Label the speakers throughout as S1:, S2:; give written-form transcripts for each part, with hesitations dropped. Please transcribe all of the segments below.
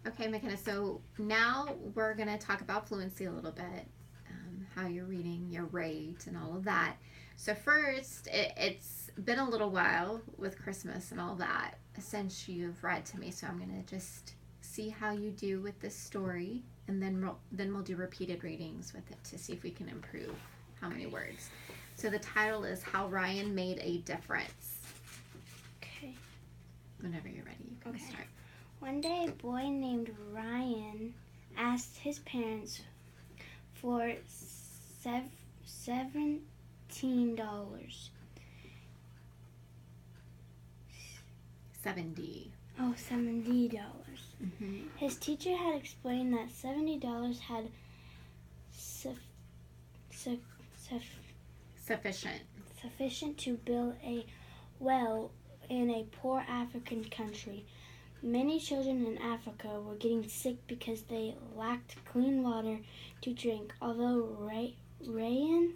S1: Okay, McKenna, so now we're going to talk about fluency a little bit, how you're reading, your rate, and all of that. So, first, it's been a little while with Christmas and all that since you've read to me, so I'm going to just see how you do with this story, and then we'll do repeated readings with it to see if we can improve how many words. So, the title is How Ryan Made a Difference.
S2: Okay.
S1: Whenever you're ready, you can start.
S2: One day, a boy named Ryan asked his parents for $17.
S1: $70.
S2: Oh, $70.
S1: Mm-hmm.
S2: His teacher had explained that $70 had sufficient to build a well in a poor African country. Many children in Africa were getting sick because they lacked clean water to drink. Although Ryan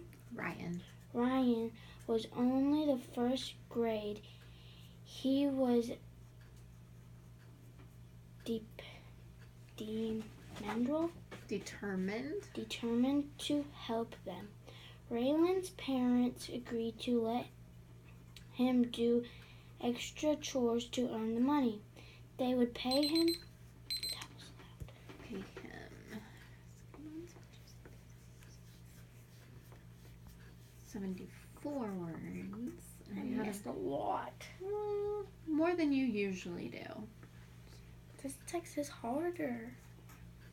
S2: was only the first grade, he was determined to help them. Raylan's parents agreed to let him do extra chores to earn the money. They would pay him
S1: 74 words.
S2: And that's a lot.
S1: More than you usually do.
S2: This text is harder.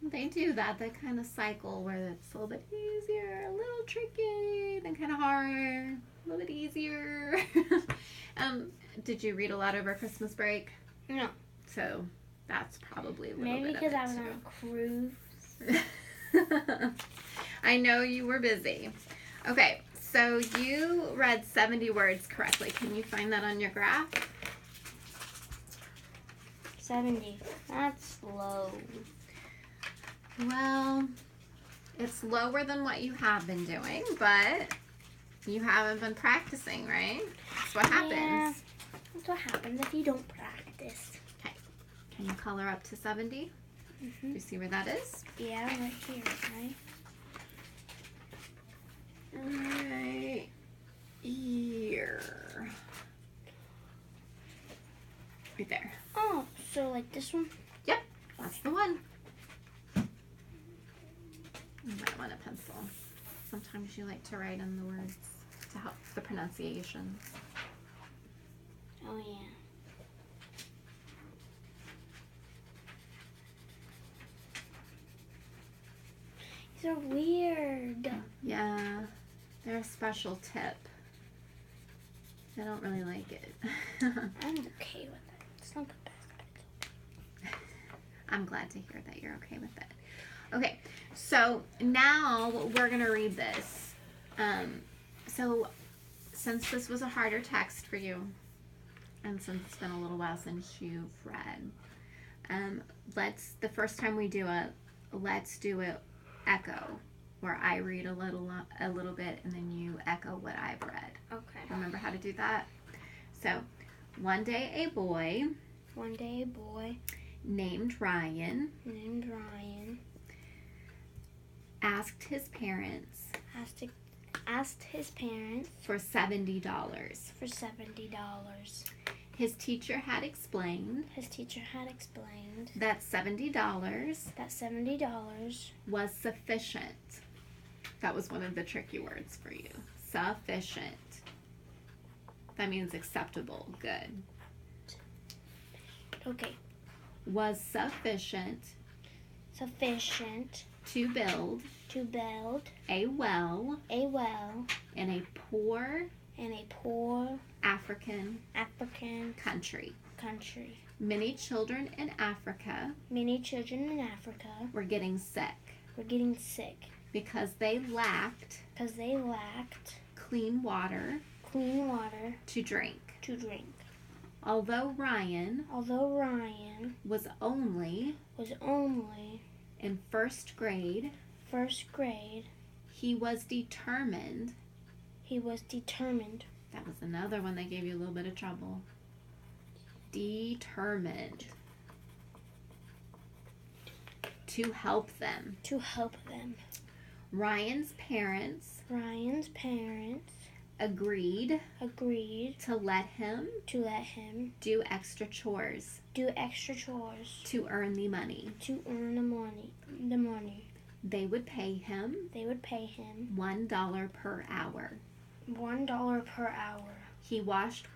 S1: They do that. They kind of cycle where it's a little bit easier, a little tricky, then kind of hard, a little bit easier. Did you read a lot over Christmas break?
S2: No.
S1: So that's probably a little
S2: Maybe
S1: bit
S2: because
S1: of it
S2: I was on a cruise.
S1: I know you were busy. Okay, so you read 70 words correctly. Can you find that on your graph?
S2: 70. That's low.
S1: Well, it's lower than what you have been doing, but you haven't been practicing, right? That's what happens.
S2: Yeah, that's what happens if you don't practice.
S1: Okay. Can you color up to 70?
S2: Mm-hmm.
S1: Do you see where that is?
S2: Yeah, right here, right?
S1: Right here. Right there.
S2: Oh, so like this one?
S1: Yep, that's the one. You might want a pencil. Sometimes you like to write in the words to help the pronunciation.
S2: Oh, yeah. These are weird.
S1: Yeah, they're a special tip. I don't really like it.
S2: I'm okay with it. It's not the best, but it's okay.
S1: I'm glad to hear that you're okay with it. Okay, so now we're going to read this. So since this was a harder text for you, and since it's been a little while since you've read, the first time we do it, let's do it echo, where I read a little bit and then you echo what I've read.
S2: Okay.
S1: Remember how to do that? So, one day a boy named Ryan asked his parents for $70. His teacher had explained that $70 was sufficient. That was one of the tricky words for you. Sufficient. That means acceptable, good.
S2: Okay.
S1: Was sufficient to build a well in a poor African country. Many children in Africa were getting sick because they lacked clean water to drink. Although Ryan was only in first grade, he was determined. That was another one that gave you a little bit of trouble. Determined to help them.
S2: To help them.
S1: Ryan's parents
S2: Ryan's parents
S1: agreed
S2: agreed
S1: to let him
S2: to let him
S1: do extra chores
S2: do extra chores
S1: to earn the money.
S2: to earn the money.
S1: They would pay him
S2: They would pay him
S1: $1 per hour.
S2: $1 per hour.
S1: He washed